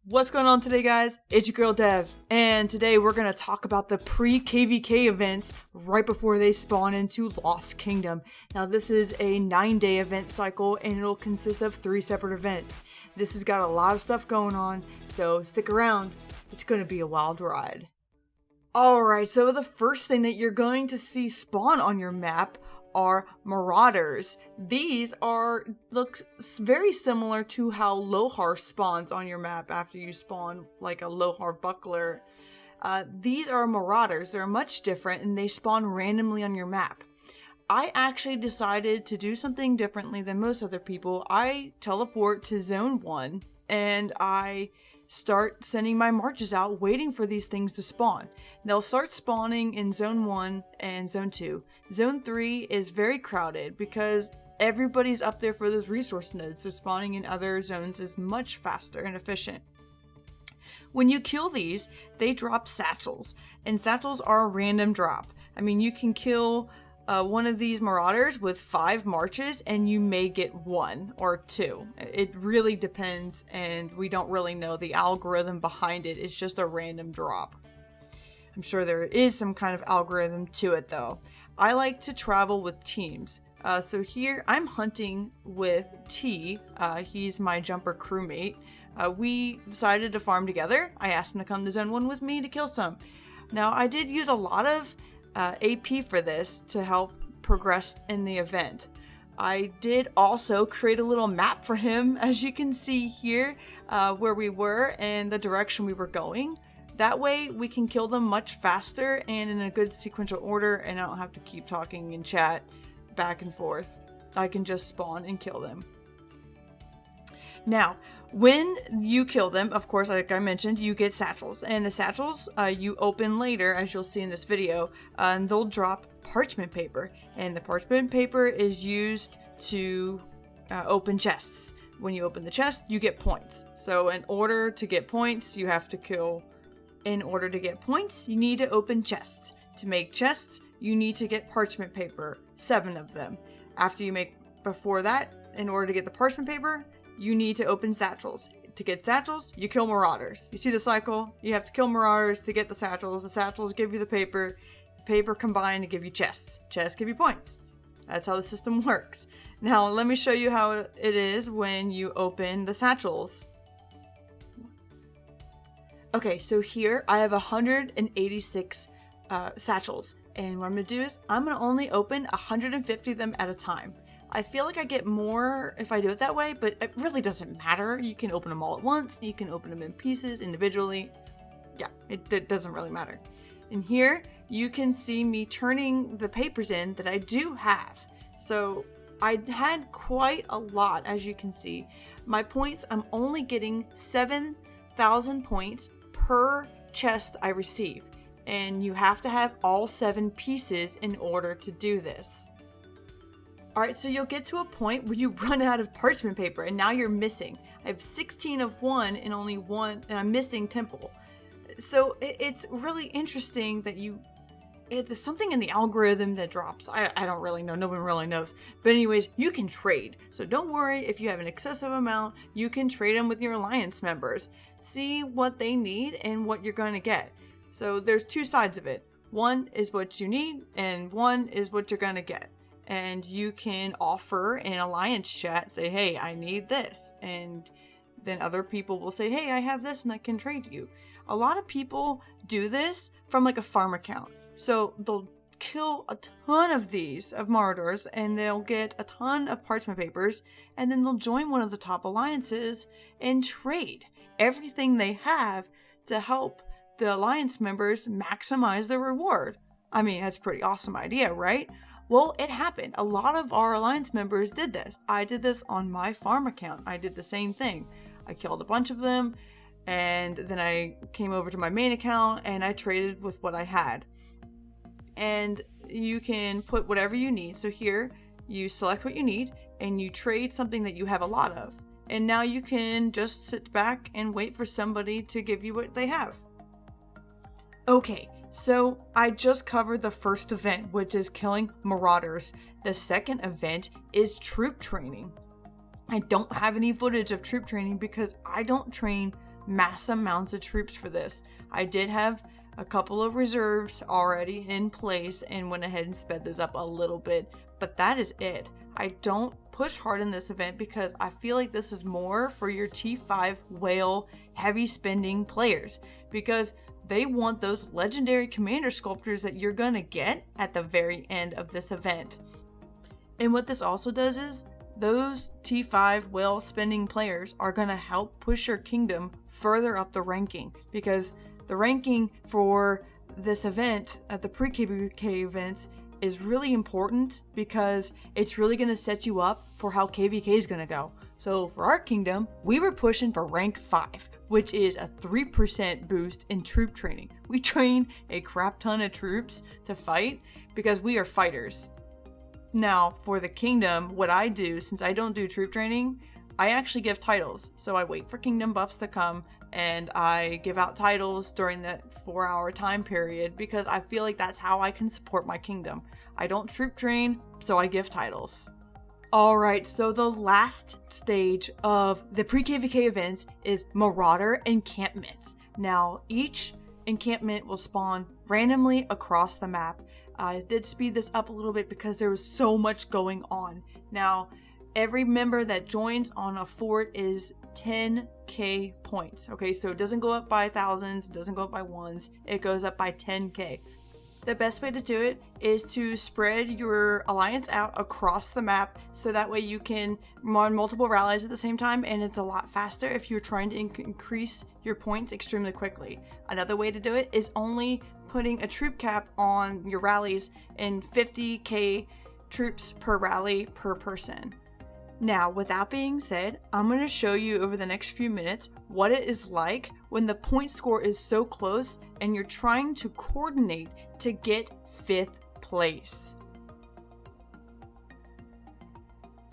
What's going on today, guys? It's your girl Dev, and today we're going to talk about the pre-KvK events right before they spawn into Lost Kingdom. Now, this is a 9-day event cycle, and it'll consist of 3 separate events. This has got a lot of stuff going on, so stick around. It's going to be a wild ride. Alright, so the first thing that you're going to see spawn on your map are Marauders. These look very similar to how Lohar spawns on your map after you spawn like a Lohar buckler. These are Marauders. They're much different and they spawn randomly on your map. I actually decided to do something differently than most other people. I teleport to Zone 1 and I start sending my marches out waiting for these things to spawn. They'll start spawning in Zone 1 and Zone 2. Zone 3 is very crowded because everybody's up there for those resource nodes, so spawning in other zones is much faster and efficient. When you kill these, they drop satchels, and satchels are a random drop. I mean, you can kill one of these Marauders with 5 marches and you may get 1 or 2. It really depends, and we don't really know the algorithm behind it. It's just a random drop. I'm sure there is some kind of algorithm to it though. I like to travel with teams. So here I'm hunting with T. He's my jumper crewmate. We decided to farm together. I asked him to come to Zone 1 with me to kill some. Now I did use a lot of AP for this to help progress in the event. I did also create a little map for him, as you can see here, where we were and the direction we were going. That way we can kill them much faster and in a good sequential order, and I don't have to keep talking in chat back and forth. I can just spawn and kill them. Now, when you kill them, of course, like I mentioned, you get satchels. And the satchels you open later, as you'll see in this video, and they'll drop parchment paper. And the parchment paper is used to open chests. When you open the chest, you get points. So in order to get points, you have to kill. In order to get points, you need to open chests. To make chests, you need to get parchment paper, 7 of them. Before that, in order to get the parchment paper, you need to open satchels. To get satchels, you kill Marauders. You see the cycle? You have to kill Marauders to get the satchels. The satchels give you the paper. The paper combined to give you chests. Chests give you points. That's how the system works. Now, let me show you how it is when you open the satchels. Okay, so here I have 186 satchels. And what I'm going to do is I'm going to only open 150 of them at a time. I feel like I get more if I do it that way, but it really doesn't matter. You can open them all at once. You can open them in pieces individually. Yeah, it doesn't really matter. And here you can see me turning the papers in that I do have. So I had quite a lot, as you can see. My points, I'm only getting 7,000 points per chest I receive. And you have to have all 7 pieces in order to do this. Alright, so you'll get to a point where you run out of parchment paper and now you're missing. I have 16 of one and only 1, and I'm missing Temple. So it's really interesting that there's something in the algorithm that drops. I don't really know. No one really knows. But anyways, you can trade. So don't worry if you have an excessive amount. You can trade them with your alliance members. See what they need and what you're going to get. So there's 2 sides of it. One is what you need and one is what you're going to get. And you can offer in alliance chat, say, hey, I need this. And then other people will say, hey, I have this and I can trade you. A lot of people do this from like a farm account. So they'll kill a ton of these, of Marauders, and they'll get a ton of parchment papers. And then they'll join one of the top alliances and trade everything they have to help the alliance members maximize their reward. I mean, that's a pretty awesome idea, right? Well, it happened. A lot of our alliance members did this. I did this on my farm account. I did the same thing. I killed a bunch of them, and then I came over to my main account and I traded with what I had. And you can put whatever you need. So here, you select what you need and you trade something that you have a lot of. And now you can just sit back and wait for somebody to give you what they have. Okay. So I just covered the first event, which is killing Marauders. The second event is troop training. I don't have any footage of troop training because I don't train mass amounts of troops for this. I did have a couple of reserves already in place and went ahead and sped those up a little bit, but that is it. I don't push hard in this event because I feel like this is more for your T5 whale heavy spending players, because they want those legendary commander sculptors that you're gonna get at the very end of this event. And what this also does is those T5 whale spending players are gonna help push your kingdom further up the ranking, because the ranking for this event at the Pre-KvK events is really important, because it's really going to set you up for how KvK is going to go. So for our kingdom, we were pushing for rank 5, which is a 3% boost in troop training. We train a crap ton of troops to fight because we are fighters. Now for the kingdom, what I do, since I don't do troop training, I actually give titles. So I wait for kingdom buffs to come and I give out titles during that 4-hour time period, because I feel like that's how I can support my kingdom. I don't troop train, so I give titles. Alright, so the last stage of the Pre-KvK events is Marauder Encampments. Now, each encampment will spawn randomly across the map. I did speed this up a little bit because there was so much going on. Now, every member that joins on a fort is 10k points. Okay, so it doesn't go up by thousands, it doesn't go up by ones, it goes up by 10k. The best way to do it is to spread your alliance out across the map, so that way you can run multiple rallies at the same time, and it's a lot faster if you're trying to increase your points extremely quickly. Another way to do it is only putting a troop cap on your rallies and 50k troops per rally per person. Now, with that being said, I'm going to show you over the next few minutes what it is like when the point score is so close and you're trying to coordinate to get 5th place.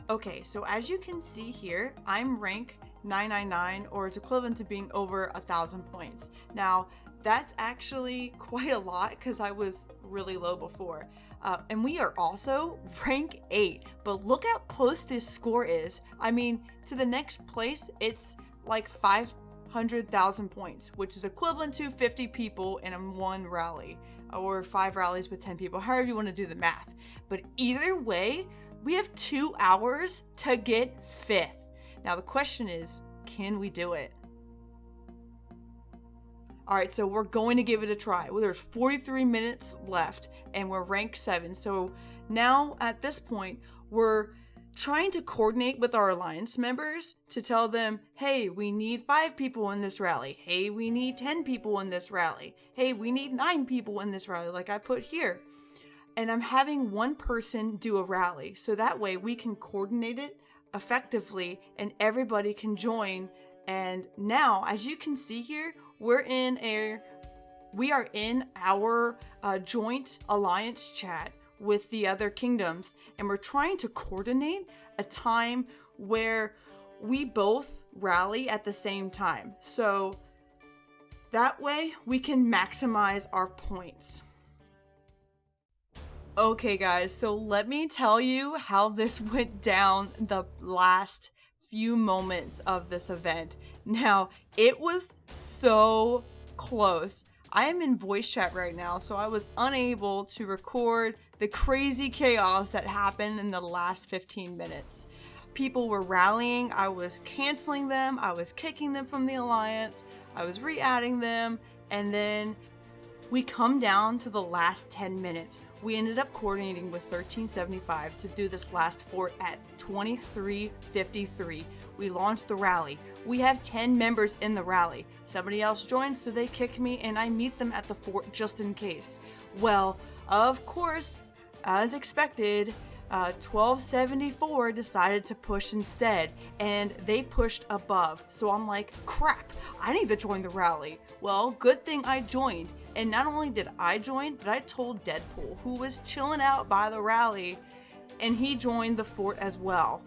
Okay, so as you can see here, I'm rank 999, or it's equivalent to being over 1,000 points. Now, that's actually quite a lot because I was really low before. And we are also rank 8, but look how close this score is. I mean, to the next place, it's like 500,000 points, which is equivalent to 50 people in one rally, or 5 rallies with 10 people, however you want to do the math. But either way, we have 2 hours to get 5th. Now the question is, can we do it? Alright, so we're going to give it a try. Well, there's 43 minutes left and we're rank 7. So now at this point, we're trying to coordinate with our alliance members to tell them, hey, we need 5 people in this rally. Hey, we need 10 people in this rally. Hey, we need 9 people in this rally, like I put here. And I'm having one person do a rally, so that way we can coordinate it effectively and everybody can join. And now, as you can see here, we are in our joint alliance chat with the other kingdoms, and we're trying to coordinate a time where we both rally at the same time, so that way we can maximize our points. Okay guys, so let me tell you how this went down the last few moments of this event. Now, it was so close. I am in voice chat right now, so I was unable to record the crazy chaos that happened in the last 15 minutes. People were rallying, I was canceling them, I was kicking them from the alliance, I was re-adding them, and then we come down to the last 10 minutes. We ended up coordinating with 1375 to do this last fort at 23:53. We launched the rally. We have 10 members in the rally. Somebody else joined, so they kicked me and I meet them at the fort just in case. Well, of course, as expected, 1274 decided to push instead, and they pushed above. So I'm like, crap, I need to join the rally. Well, good thing I joined. And not only did I join, but I told Deadpool, who was chilling out by the rally, and he joined the fort as well.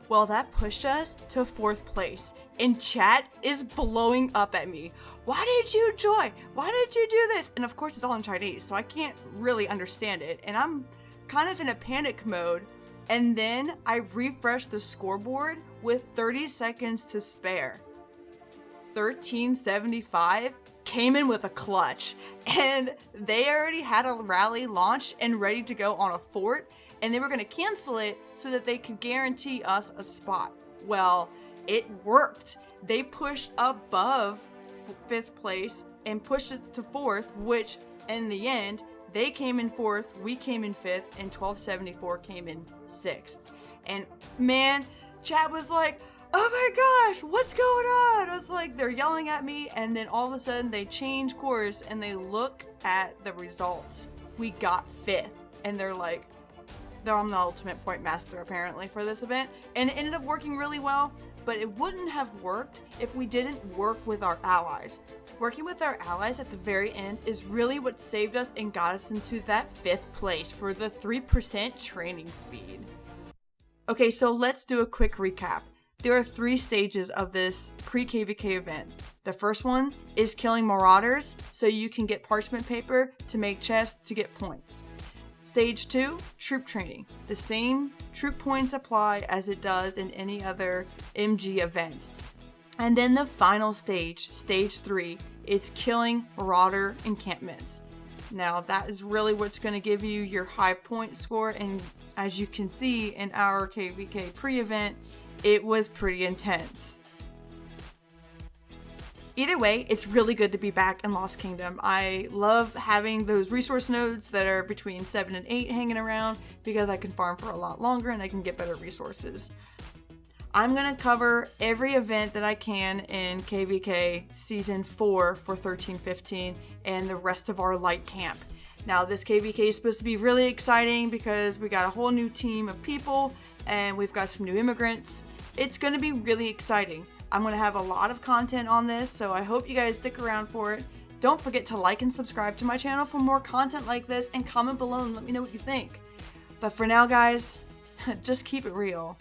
Well, that pushed us to 4th place, and chat is blowing up at me. Why did you join? Why did you do this? And of course it's all in Chinese, so I can't really understand it, and I'm kind of in a panic mode. And then I refreshed the scoreboard with 30 seconds to spare. 1375 came in with a clutch, and they already had a rally launched and ready to go on a fort, and they were going to cancel it so that they could guarantee us a spot. Well, it worked. They pushed above 5th place and pushed it to 4th, which in the end, they came in 4th, we came in 5th, and 1274 came in 6th. And man, chat was like, oh my gosh, what's going on? I was like, they're yelling at me, and then all of a sudden they change course and they look at the results. We got 5th, and they're like, I'm the ultimate point master apparently for this event, and it ended up working really well, but it wouldn't have worked if we didn't work with our allies. Working with our allies at the very end is really what saved us and got us into that 5th place for the 3% training speed. Okay, so let's do a quick recap. There are 3 stages of this pre-KvK event. The first one is killing Marauders so you can get parchment paper to make chests to get points. Stage 2, troop training. The same troop points apply as it does in any other MG event. And then the final stage, stage 3, it's killing Marauder Encampments. Now that is really what's going to give you your high point score, and as you can see in our KvK pre-event, it was pretty intense. Either way, it's really good to be back in Lost Kingdom. I love having those resource nodes that are between 7 and 8 hanging around because I can farm for a lot longer and I can get better resources. I'm going to cover every event that I can in KvK Season 4 for 13-15 and the rest of our light camp. Now this KvK is supposed to be really exciting because we got a whole new team of people and we've got some new immigrants. It's going to be really exciting. I'm going to have a lot of content on this, so I hope you guys stick around for it. Don't forget to like and subscribe to my channel for more content like this, and comment below and let me know what you think. But for now guys, just keep it real.